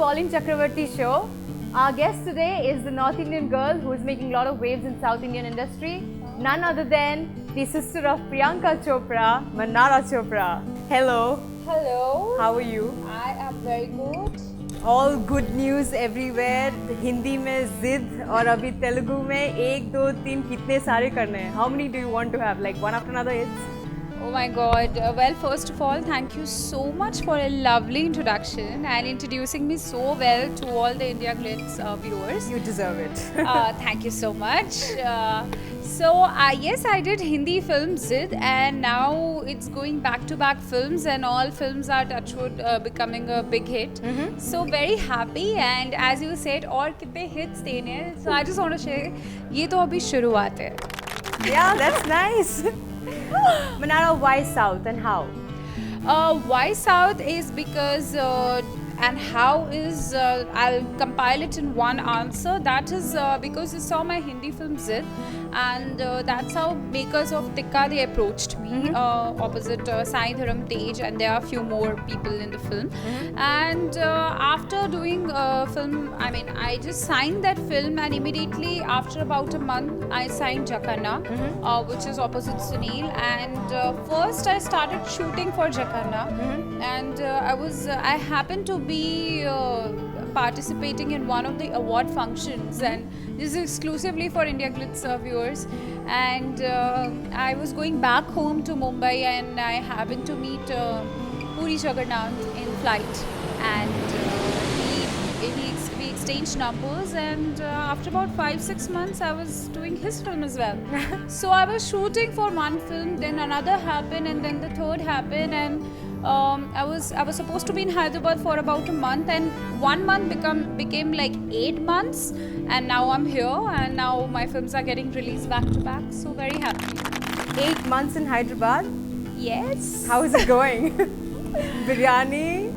Pauline Chakravarti show. Our guest today is the North Indian girl who is making a lot of waves in South Indian industry. None other than the sister of Priyanka Chopra, Manara Chopra. Hello. Hello. How are you? I am very good. All good news everywhere. Hindi में जिद और अभी तेलुगु में 1, 2, 3 कितने सारे करने हैं? How many do you want to have? Like one after another hits? Oh my god. Well, first of all, thank you so much for a lovely introduction and introducing me so well to all the India Glitz viewers. You deserve it. Thank you so much. Yes, I did Hindi film Zid, and now it's going back to back films, and all films are touchwood becoming a big hit. So very happy, and as you said, और कितने hits देने हैं. So I just want to share, ये तो अभी शुरुआत है. Yeah, that's nice. Manara, why South and how? Why South is because and how is I'll compile it in one answer. That is because you saw my Hindi film Zid, and that's how makers of Tikka they approached me opposite Sai Dharam Tej, and there are a few more people in the film. And after doing film, I mean, I just signed that film, and immediately after about a month, I signed Jakanna, which is opposite Sunil. And first, I started shooting for Jakanna, and I happened to be participating in one of the award functions, and this is exclusively for India Glitz viewers. And I was going back home to Mumbai, and I happened to meet Puri Jagannath in flight, and we exchanged numbers, and after about 5-6 months I was doing his film as well. So I was shooting for one film, then another happened, and then the third happened, and I was supposed to be in Hyderabad for about a month, and 1 month became like 8 months, and now I'm here, and now my films are getting released back to back, so very happy. 8 months in Hyderabad? Yes. How is it going? Biryani?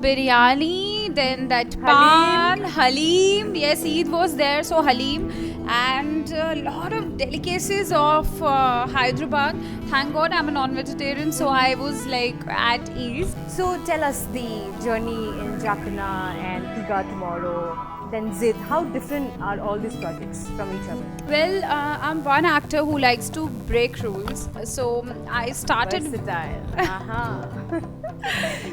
Biryani, then that pan, Halim. Yes, Eid was there, so Halim, and a lot of delicacies of Hyderabad. Thank God I'm a non-vegetarian, so I was like at ease. So tell us the journey in Jakanna and Tiga Tomorrow, then Zid. How different are all these projects from each other? Well, I'm one actor who likes to break rules, so I started. Versatile.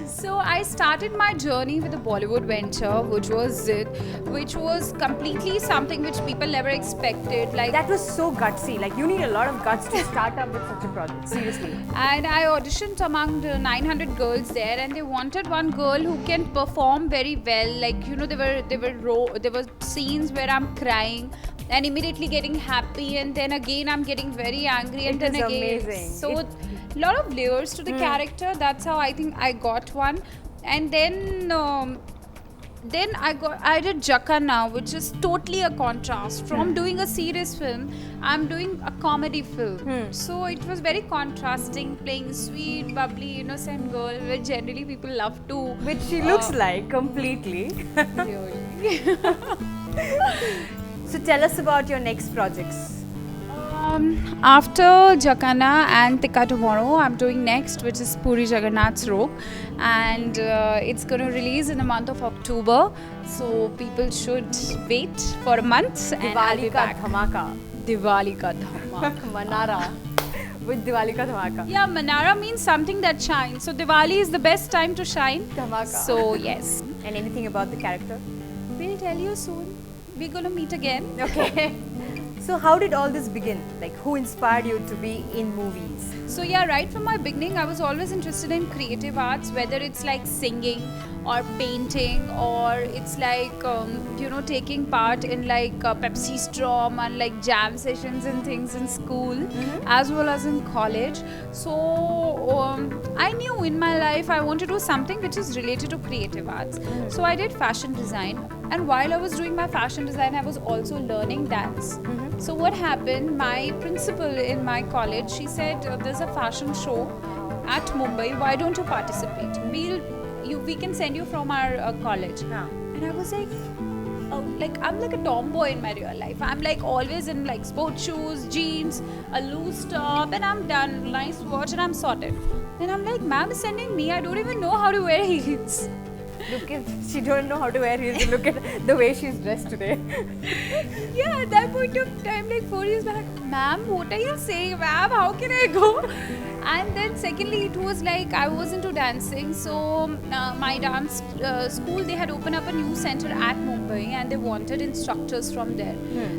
So I started my journey with a Bollywood venture, which was Zid, which was completely something which people never expected. Like That was so gutsy. Like you need a lot of guts to start up with such a project. Seriously. And I auditioned among the 900 girls there, and they wanted one girl who can perform very well. Like, you know, there were scenes where I'm crying and immediately getting happy, and then again I'm getting very angry, and then again. Amazing. So lot of layers to the character. That's how I think I got one. And then I did Jakanna, which is totally a contrast from doing a serious film. I'm doing a comedy film, so it was very contrasting, playing a sweet, bubbly, innocent girl, which generally people love to. Which she looks like completely. Really. So tell us about your next projects. After Jakanna and Tikka Tomorrow, I'm doing next, which is Puri Jagannath's Rog, and it's going to release in the month of October. So people should wait for a month, and I'll be Diwali ka back. dhamaka. Diwali ka dhamaka. Manara. With Diwali ka dhamaka. Yeah, Manara means something that shines. So Diwali is the best time to shine. Dhamaka. So yes, And anything about the character? we'll tell you soon. We're going to meet again. Okay. So how did all this begin? Like who inspired you to be in movies? So yeah, right from my beginning, I was always interested in creative arts, whether it's like singing or painting, or it's like taking part in like Pepsi Storm and like jam sessions and things in school, as well as in college. So I knew in my life I want to do something which is related to creative arts. So I did fashion design, and while I was doing my fashion design, I was also learning dance. So what happened, my principal in my college, she said, there's a fashion show at Mumbai, why don't you participate? We can send you from our college. And I was like, I'm like a tomboy in my real life. I'm like always in like sports shoes, jeans, a loose top, and I'm done. Nice watch and I'm sorted. Then I'm like, ma'am is sending me. I don't even know how to wear heels. Look at, she don't know how to wear heels. Look at the way she's dressed today. Yeah, at that point of time, like 4 years back, ma'am, what are you saying, ma'am? How can I go? And then secondly, it was like I was into dancing. So my dance school, they had opened up a new center at Mumbai, and they wanted instructors from there.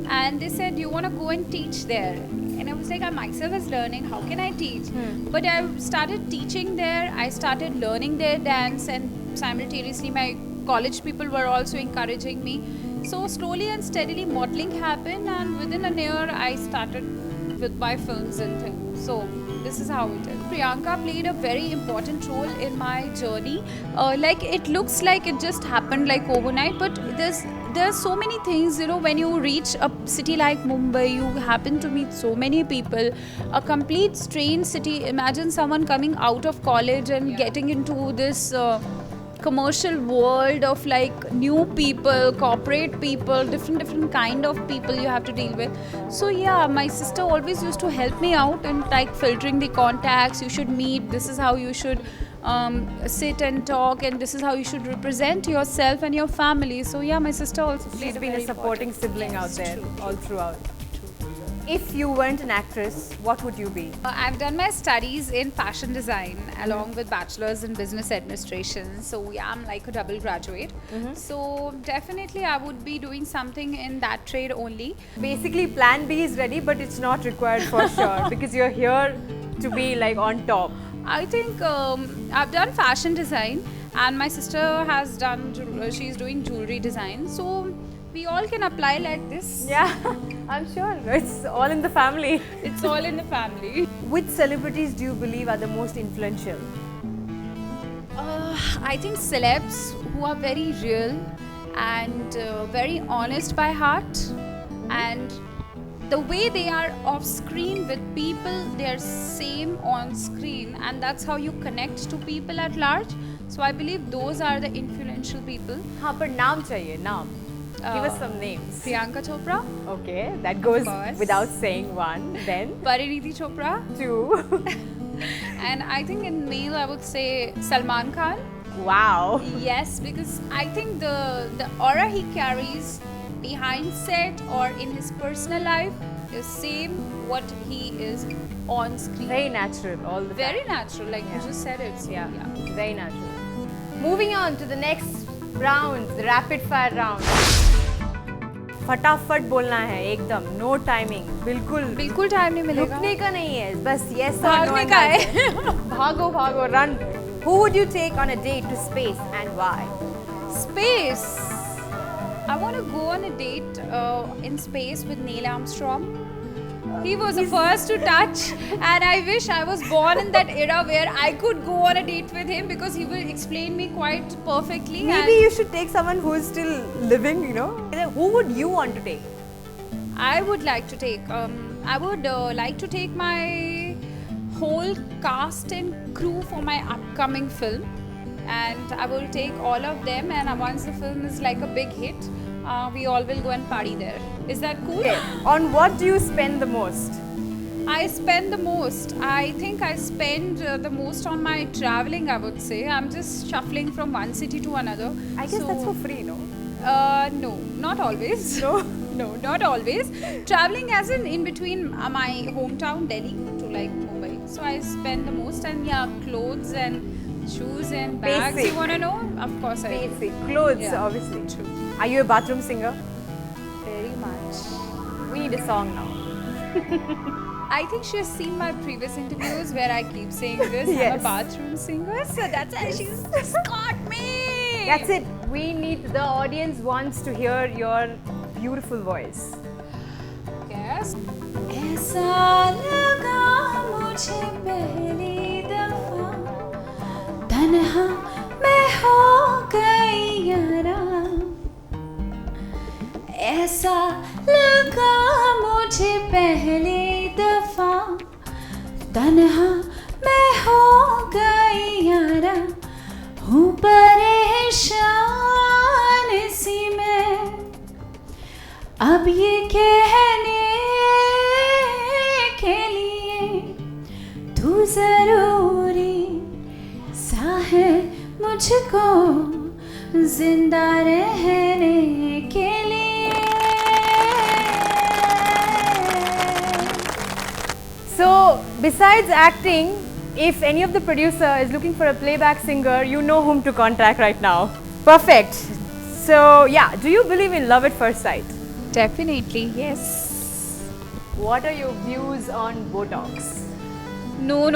And they said, you want to go and teach there? And I was like, I myself was learning, how can I teach? But I started teaching there. I started learning their dance, and simultaneously my college people were also encouraging me. So slowly and steadily modeling happened, and within a year I started with my films and things. So this is how it is. Priyanka played a very important role in my journey. Like it looks like it just happened like overnight, but there's so many things, you know. When you reach a city like Mumbai, you happen to meet so many people. A complete strange city. Imagine someone coming out of college and getting into this commercial world of like new people, corporate people, different kind of people you have to deal with. So yeah, my sister always used to help me out and like filtering the contacts. You should meet, this is how you should sit and talk, and this is how you should represent yourself and your family. So yeah, my sister also played She's a been very a supporting important- sibling out Yes, there true. all throughout. If you weren't an actress, what would you be? I've done my studies in fashion design along with bachelor's in business administration. So yeah, I'm like a double graduate. So definitely I would be doing something in that trade only. Basically, plan B is ready, but it's not required for sure because you're here to be like on top. I think I've done fashion design, and my sister has done, she's doing jewelry design. So we all can apply like this. Yeah, I'm sure. It's all in the family. It's all in the family. Which celebrities do you believe are the most influential? I think celebs who are very real and very honest by heart, and the way they are off screen with people, they are same on screen, and that's how you connect to people at large. So I believe those are the influential people. हाँ पर नाम चाहिए नाम. Give us some names. Priyanka Chopra, Okay, that goes course. without saying one. Then Parineeti Chopra, two. and I think in male I would say Salman Khan. Wow. Yes, because I think the aura he carries behind set or in his personal life is same what he is on screen. Very natural all the time. Very natural, like you just said it. So, Yeah, yeah. very natural. Moving on to the next round, the rapid fire round. फटाफट बोलना है एकदम, no timing, बिल्कुल बिल्कुल time नहीं मिलेगा. रुकने का नहीं है, बस yes or no भागने का है. answer. भागो भागो, run. Who would you take on a date to space and why? Space. I want to go on a date in space with Neil Armstrong. He was the first to touch, and I wish I was born in that era where I could go on a date with him, because he will explain me quite perfectly. Maybe you should take someone who is still living, you know. Who would you want to take? I would like to take. I would like to take my whole cast and crew for my upcoming film, and I will take all of them. And once the film is like a big hit, we all will go and party there. Is that cool? Okay. On what do you spend the most? I spend the most. I think I spend the most on my traveling, I would say. I'm just shuffling from one city to another. I guess that's for free, no? No, not always. No? No, not always. Traveling as in between my hometown Delhi to like Mumbai. So I spend the most, and yeah, clothes and shoes and bags. Basic. You want to know? Of course I do. Basic. Clothes, Yeah. obviously. True. Are you a bathroom singer? Very much. We need a song now. I think she has seen my previous interviews where I keep saying this. I'm Yes. a bathroom singer. So that's why she's just got me. That's it. We need, the audience wants to hear your beautiful voice. Yes. ऐसा लगा मुझे पहली दफा, तन्हा मैं हो गई यारा. ऐसा लगा मुझे पहली दफा, तन्हा मैं हो गई यारा. हूँ परेशान सी मैं, अब ये कहने के लिए तू जरूरी सा है मुझको, जिंदा रहने के लिए. So, besides acting, if any of the producer is looking for a playback singer, you know whom to contact right now. Perfect. So, yeah, do you believe in love at first sight? Definitely, yes. What are your views on Botox? No.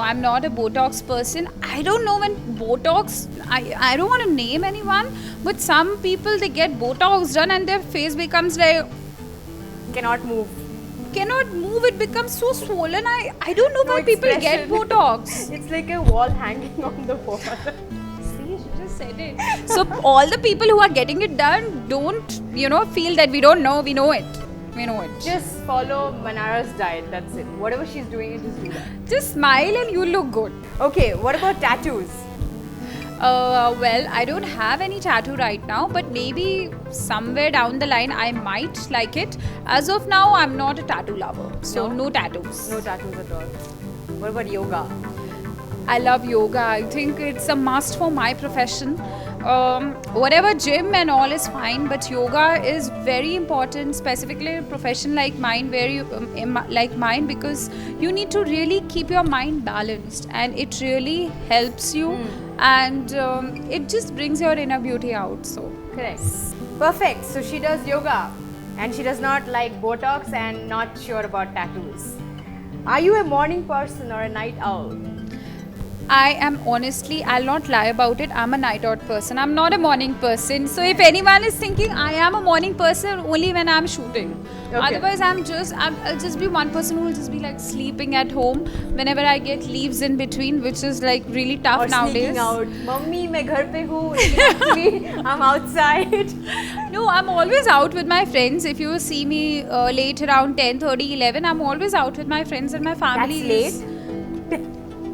I'm not a Botox person. I don't know when Botox. I don't want to name anyone, but some people they get Botox done and their face becomes like Cannot move. cannot move. It becomes so swollen. I don't know No why people get expression. Botox. It's like a wall hanging on the wall. See, she just said it. So all the people who are getting it done don't feel that we don't know. We know it. We know it. Just follow Manara's diet, that's it. Whatever she's doing, you just do that. Just smile and you look good. Okay, what about tattoos? Well, I don't have any tattoo right now, but maybe somewhere down the line I might like it. As of now, I'm not a tattoo lover, so no tattoos. No tattoos at all. What about yoga? I love yoga. I think it's a must for my profession. Whatever gym and all is fine, but yoga is very important, specifically a profession like mine, because you need to really keep your mind balanced, and it really helps you, and it just brings your inner beauty out. So Correct. Perfect. So she does yoga and she does not like Botox and not sure about tattoos. Are you a morning person or a night owl? I am honestly, I'll not lie about it, I'm a night out person. I'm not a morning person. So if anyone is thinking I am a morning person, only when I'm shooting. Okay. Otherwise I'll just be one person who will just be like sleeping at home whenever I get leaves in between, which is like really tough Or nowadays. sneaking out. Mummy, मैं घर पे हूँ. लेकिन Actually, I'm outside. No, I'm always out with my friends. If you see me late around 10:30, 11, I'm always out with my friends and my family. That's late.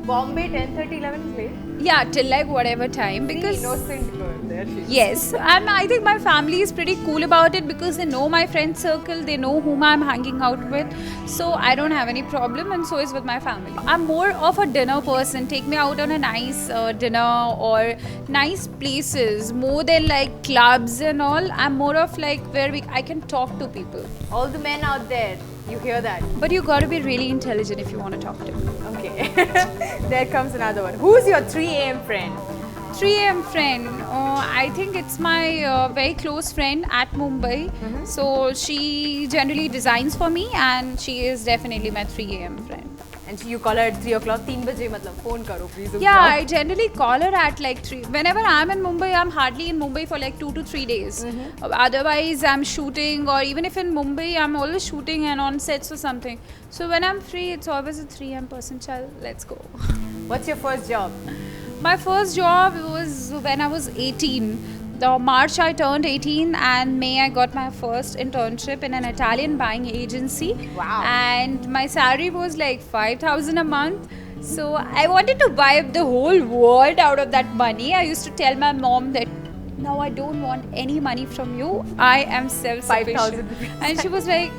Bombay 10:30, 11 is late. Yeah, till like whatever time, See, because innocent girl there she is. yes, and I think my family is pretty cool about it because they know my friend circle, they know whom I'm hanging out with, so I don't have any problem, and so is with my family. I'm more of a dinner person. Take me out on a nice dinner or nice places more than like clubs and all. I'm more of like where I can talk to people. All the men out there, you hear that? But you gotta be really intelligent if you want to talk to me. Okay. There comes another one. Who's your 3 a.m. friend? 3 a.m. friend. I think it's my very close friend at Mumbai. So she generally designs for me, and she is definitely my 3 a.m. friend. And you call her at 3 o'clock. 3 बजे मतलब phone करो please. Yeah, I generally call her at like 3. Whenever I'm in Mumbai, I'm hardly in Mumbai for like 2 to 3 days. Otherwise, I'm shooting, or even if in Mumbai, I'm always shooting and on sets or something. So when I'm free, it's always a 3 a.m. person. Chal, let's go. What's your first job? My first job was when I was 18. The March I turned 18, and May I got my first internship in an Italian buying agency. Wow. And my salary was like 5,000 a month. So I wanted to buy the whole world out of that money. I used to tell my mom that now I don't want any money from you. I am self-sufficient. 5,000 rupees. And she was like,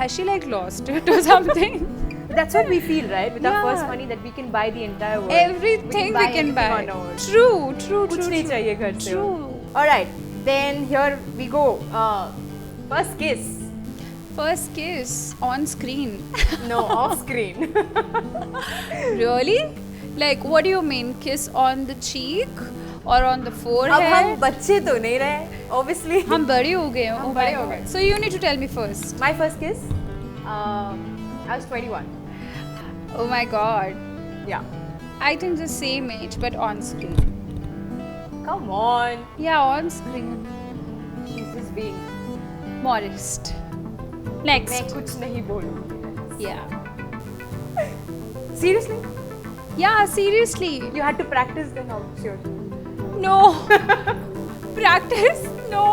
has she like lost it or something? That's what we feel, right? With our Yeah. first money, that we can buy the entire world. Everything we can buy. anything on our own. True. कुछ नहीं चाहिए घर से. True. Alright, then here we go. First kiss. First kiss on screen. No, off screen. Really? Like, what do you mean? Kiss on the cheek or on the अब forehead? हम बच्चे तो नहीं रहे, obviously. हम बड़े हो गए हैं. हम Oh बड़े my हो God. गए. So you need to tell me first. My first kiss, I was 21. Oh my God. Yeah. I think the same age, but on screen. Come on. Yeah, on screen. She's just being. Modest. मैं Next. कुछ नहीं बोलूँगी. Yeah. Seriously? Yeah, seriously. You had to practice then, how sure. No. Practice? No.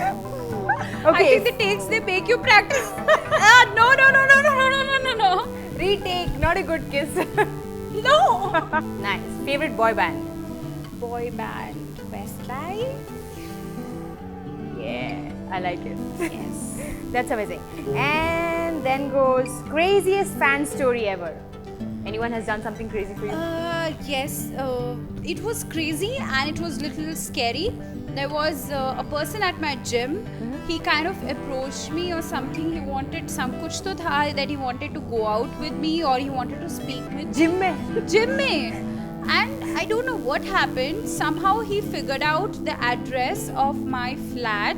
I Okay. think the takes they make you practice. No. Retake, not a good kiss. No. Nice. Favorite boy band? Boy band Westlife. Yeah, I like it. Yes. That's amazing. And then goes craziest fan story ever. Anyone has done something crazy for you? Yes, it was crazy and it was little scary. There was a person at my gym. He kind of approached me or something. He wanted some kuch to tha that he wanted to go out with me or he wanted to speak with Gym mein? gym mein. And I don't know what happened. Somehow he figured out the address of my flat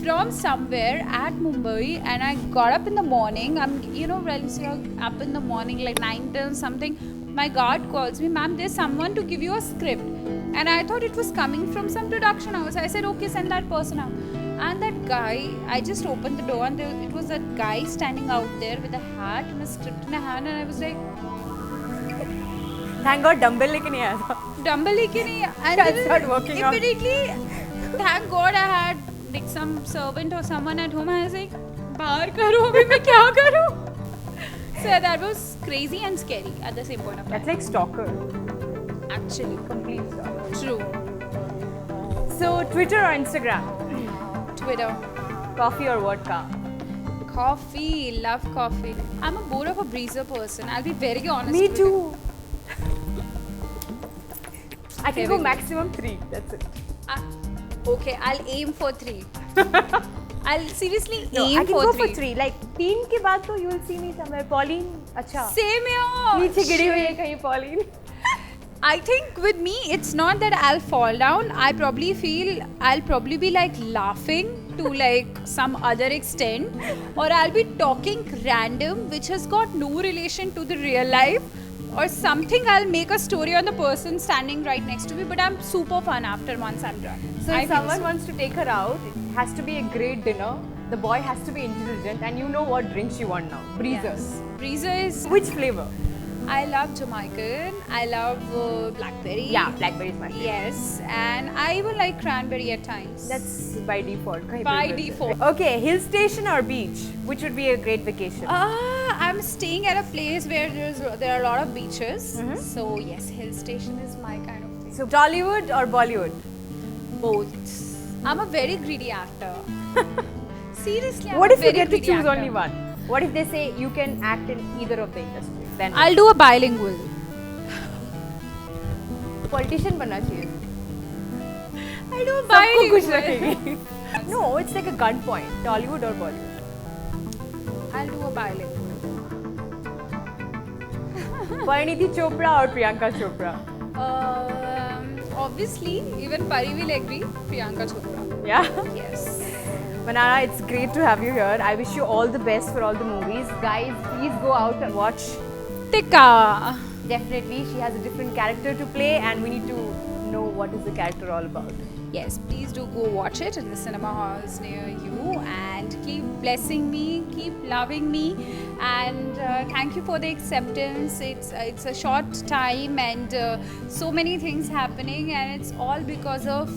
from somewhere at Mumbai, and I got up in the morning. I'm, when you're up in the morning, like 9 till something, my guard calls me, ma'am, there's someone to give you a script. And I thought it was coming from some production house. I said, okay, send that person out. And that guy, I just opened the door, and it was that guy standing out there with a hat and a script in a hand, and I was like, Thank God dumbbell लेके नहीं आया था. dumbbell लेके नहीं, and Can't start working out. immediately, thank God I had like some servant or someone at home. I was like, बाहर करो अभी मैं क्या करूँ? So that was crazy and scary at the same point of time. That's like stalker. Actually, Complete stalker. true. So Twitter or Instagram? Twitter, Coffee or vodka? coffee, love coffee. I'm a more of a breezer person. I'll be very honest. Me with you. too. I can Here go we go. maximum 3. That's it. Okay, I'll aim for 3. I'll seriously No, aim I can for go 3. for 3. Like 3 के बाद तो you will see me somewhere. Pauline, अच्छा. Same here. नीचे गिरी हुई है कहीं Pauline. I think with me, it's not that I'll fall down. I probably feel I'll probably be like laughing to like some other extent, or I'll be talking random, which has got no relation to the real life, or something. I'll make a story on the person standing right next to me, but I'm super fun after once I'm done. So I if feel someone so. wants to take her out, it has to be a great dinner. The boy has to be intelligent, and you know what drinks you want now. Breezers. Yes. Breezer is. Which flavor? I love Jamaican. I love blackberry. Yeah, blackberry is my favorite. Yes, and I even like cranberry at times. That's by default. कहीं By पे भी default. बोलते हैं. Okay, hill station or beach? Which would be a great vacation? I'm staying at a place where there are a lot of beaches. Mhm. So yes, hill station is my kind of thing. So Tollywood or Bollywood? Both. I'm a very greedy actor. Seriously, I'm What a if you very get to greedy choose actor. only one? What if they say you can act in either of the industries? Then I'll do a bilingual. politician बनना चाहिए. I'll do a सबको खुश bilingual. रखेगी. No, it's like a gun point. Tollywood or Bollywood? I'll do a bilingual. Parineeti Chopra or Priyanka Chopra? Obviously, even Pari will agree. Priyanka Chopra. Yeah. Yes. Manara, it's great to have you here. I wish you all the best for all the movies. Guys, please go out and watch. Tika. Definitely, she has a different character to play, and we need to know what is the character all about. Yes, please do go watch it in the cinema halls near you, and keep blessing me, keep loving me, and thank you for the acceptance. It's a short time and so many things happening, and it's all because of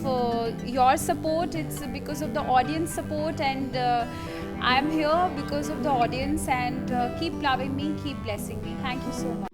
your support. It's because of the audience support, and I'm here because of the audience. And keep loving me, keep blessing me. Thank you so much.